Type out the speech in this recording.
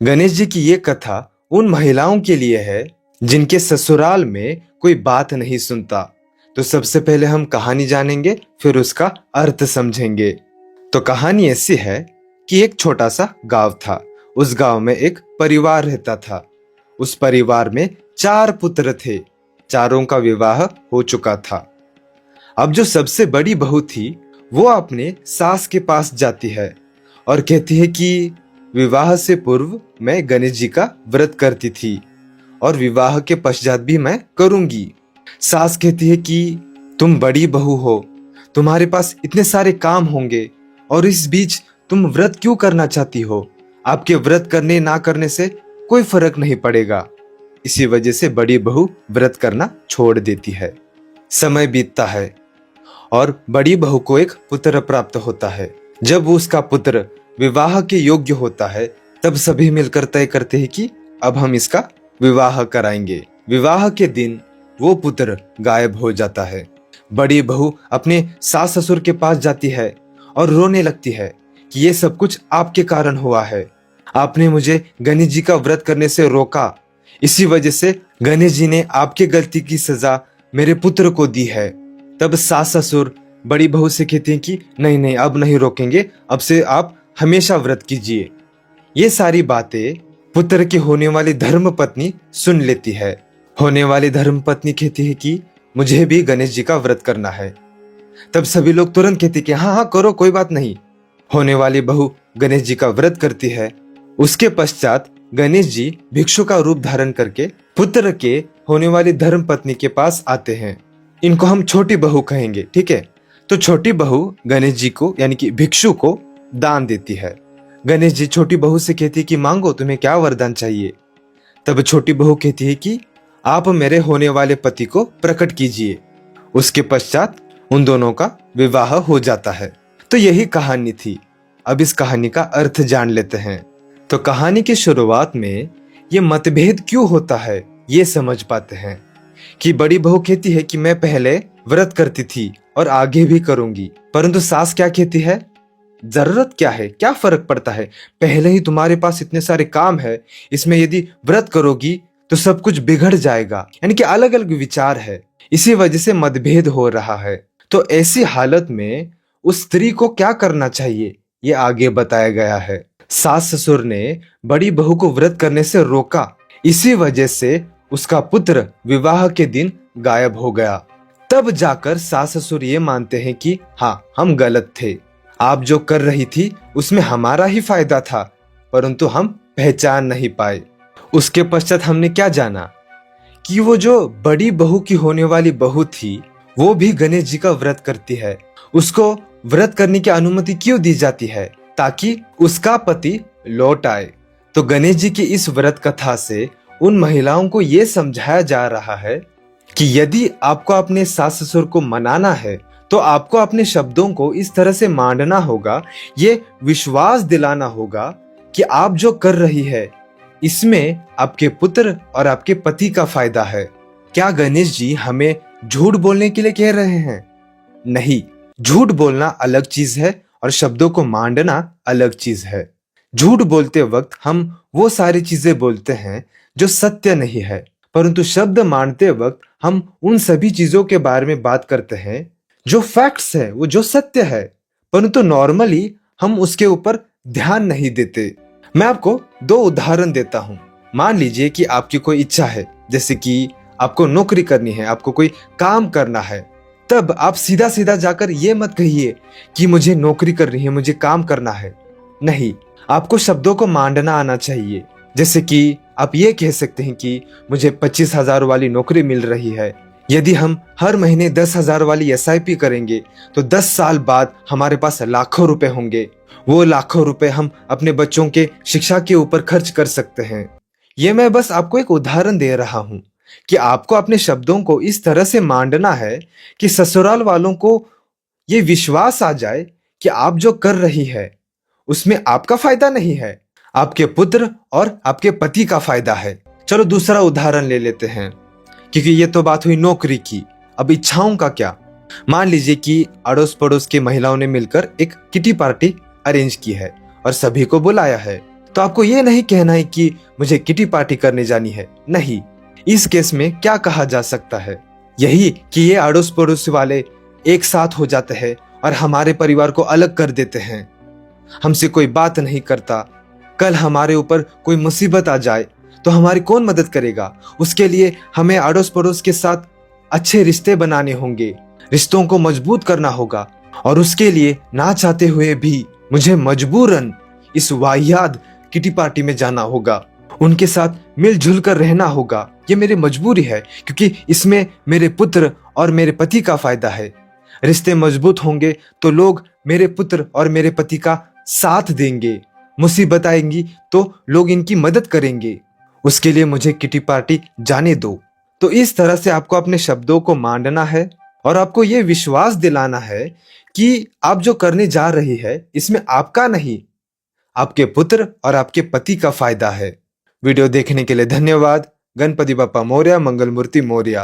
गणेश जी की ये कथा उन महिलाओं के लिए है जिनके ससुराल में कोई बात नहीं सुनता। तो सबसे पहले हम कहानी जानेंगे, फिर उसका अर्थ समझेंगे। तो कहानी ऐसी है कि एक छोटा सा गांव था। उस गांव में एक परिवार रहता था। उस परिवार में 4 पुत्र थे। चारों का विवाह हो चुका था। अब जो सबसे बड़ी बहू थी वो अपने सास के पास जाती है और कहती है कि विवाह से पूर्व मैं गणेश जी का व्रत करती थी और विवाह के पश्चात भी मैं करूंगी। सास कहती है कि तुम बड़ी बहू हो, तुम्हारे पास इतने सारे काम होंगे और इस बीच तुम व्रत क्यों करना चाहती हो? आपके व्रत करने ना करने से कोई फर्क नहीं पड़ेगा। इसी वजह से बड़ी बहू व्रत करना छोड़ देती है। समय बीतता है और बड़ी बहू को एक पुत्र प्राप्त होता है। जब उसका पुत्र विवाह के योग्य होता है तब सभी मिलकर तय करते हैं कि अब हम इसका विवाह कराएंगे। विवाह के दिन वो पुत्र गायब हो जाता है। बड़ी बहू अपने सास ससुर के पास जाती है और रोने लगती है कि ये सब कुछ आपके कारण हुआ है। आपने मुझे गणेश जी का व्रत करने से रोका। इसी वजह से गणेश जी ने आपके गलती की सजा मेरे पुत्र को दी है। तब सास ससुर बड़ी बहू से कहते हैं कि नहीं नहीं, अब नहीं रोकेंगे, अब से आप हमेशा व्रत कीजिए। ये सारी बातें पुत्र की होने वाली धर्म पत्नी सुन लेती है। होने वाली धर्म पत्नी कहती है कि मुझे भी गणेश जी का व्रत करना है। तब सभी लोग तुरंत कहते कि हाँ हाँ करो, कोई बात नहीं। होने वाली बहू गणेश जी का व्रत करती है। उसके पश्चात गणेश जी भिक्षु का रूप धारण करके पुत्र के होने वाली धर्म पत्नी के पास आते हैं। इनको हम छोटी बहू कहेंगे, ठीक है? तो छोटी बहू गणेश जी को यानी कि भिक्षु को दान देती है। गणेश जी छोटी बहू से कहती है कि मांगो, तुम्हें क्या वरदान चाहिए? तब छोटी बहू कहती है कि आप मेरे होने वाले पति को प्रकट कीजिए। उसके पश्चात उन दोनों का विवाह हो जाता है। तो यही कहानी थी। अब इस कहानी का अर्थ जान लेते हैं। तो कहानी की शुरुआत में ये मतभेद क्यों होता है ये समझ पाते हैं कि बड़ी बहू कहती है कि मैं पहले व्रत करती थी और आगे भी करूंगी, परंतु सास क्या कहती है, जरूरत क्या है, क्या फर्क पड़ता है, पहले ही तुम्हारे पास इतने सारे काम है, इसमें यदि व्रत करोगी तो सब कुछ बिगड़ जाएगा। यानी कि अलग अलग विचार है। इसी वजह से मतभेद हो रहा है। तो ऐसी हालत में उस स्त्री को क्या करना चाहिए ये आगे बताया गया है। सास ससुर ने बड़ी बहू को व्रत करने से रोका। इसी वजह से उसका पुत्र विवाह के दिन गायब हो गया। तब जाकर सास ससुर ये मानते हैं कि हाँ, हम गलत थे। आप जो कर रही थी उसमें हमारा ही फायदा था, परंतु हम पहचान नहीं पाए। उसके पश्चात हमने क्या जाना कि वो जो बड़ी बहू की होने वाली बहू थी वो भी गणेश जी का व्रत करती है। उसको व्रत करने की अनुमति क्यों दी जाती है? ताकि उसका पति लौट आए। तो गणेश जी की इस व्रत कथा से उन महिलाओं को यह समझाया जा रहा है कि यदि आपको अपने सास ससुर को मनाना है तो आपको अपने शब्दों को इस तरह से मांडना होगा, ये विश्वास दिलाना होगा कि आप जो कर रही है इसमें आपके पुत्र और आपके पति का फायदा है। क्या गणेश जी हमें झूठ बोलने के लिए कह रहे हैं? नहीं, झूठ बोलना अलग चीज है और शब्दों को मांडना अलग चीज है। झूठ बोलते वक्त हम वो सारी चीजें बोलते हैं जो सत्य नहीं है, परंतु शब्द मांडते वक्त हम उन सभी चीजों के बारे में बात करते हैं जो फैक्ट्स है, वो जो सत्य है, परंतु नॉर्मली हम उसके ऊपर ध्यान नहीं देते। मैं आपको 2 उदाहरण देता हूं। मान लीजिए कि आपकी कोई इच्छा है, जैसे कि आपको नौकरी करनी है, आपको कोई काम करना है, तब आप सीधा सीधा जाकर ये मत कहिए कि मुझे नौकरी करनी है, मुझे काम करना है। नहीं, आपको शब्दों को मांडना आना चाहिए। जैसे कि आप ये कह सकते हैं कि मुझे 25,000 वाली नौकरी मिल रही है। यदि हम हर महीने 10,000 वाली SIP करेंगे तो 10 साल बाद हमारे पास लाखों रुपए होंगे। वो लाखों रुपए हम अपने बच्चों के शिक्षा के ऊपर खर्च कर सकते हैं। ये मैं बस आपको एक उदाहरण दे रहा हूं कि आपको अपने शब्दों को इस तरह से मांडना है कि ससुराल वालों को ये विश्वास आ जाए कि आप जो कर रही है उसमें आपका फायदा नहीं है, आपके पुत्र और आपके पति का फायदा है। चलो दूसरा उदाहरण ले लेते हैं, क्योंकि ये तो बात हुई नौकरी की। अब इच्छाओं का क्या? मान लीजिए कि अड़ोस पड़ोस की महिलाओं ने मिलकर एक किटी पार्टी अरेंज की है और सभी को बुलाया है। तो आपको ये नहीं कहना है कि मुझे किटी पार्टी करने जानी है। नहीं, इस केस में क्या कहा जा सकता है, यही कि ये अड़ोस पड़ोस वाले एक साथ हो जाते हैं और हमारे परिवार को अलग कर देते हैं। हमसे कोई बात नहीं करता। कल हमारे ऊपर कोई मुसीबत आ जाए तो हमारी कौन मदद करेगा? उसके लिए हमें अड़ोस पड़ोस के साथ अच्छे रिश्ते बनाने होंगे, रिश्तों को मजबूत करना होगा, और उसके लिए ना चाहते हुए भी मुझे मजबूरन इस वाहियात किटी पार्टी में जाना होगा। उनके साथ मिलजुल कर रहना होगा। ये मेरी मजबूरी है, क्योंकि इसमें मेरे पुत्र और मेरे पति का फायदा है। रिश्ते मजबूत होंगे तो लोग मेरे पुत्र और मेरे पति का साथ देंगे। मुसीबत आएंगी तो लोग इनकी मदद करेंगे। उसके लिए मुझे किटी पार्टी जाने दो। तो इस तरह से आपको अपने शब्दों को मांडना है और आपको ये विश्वास दिलाना है कि आप जो करने जा रही है इसमें आपका नहीं, आपके पुत्र और आपके पति का फायदा है। वीडियो देखने के लिए धन्यवाद। गणपति बप्पा मोरया, मंगल मूर्ति मोरया।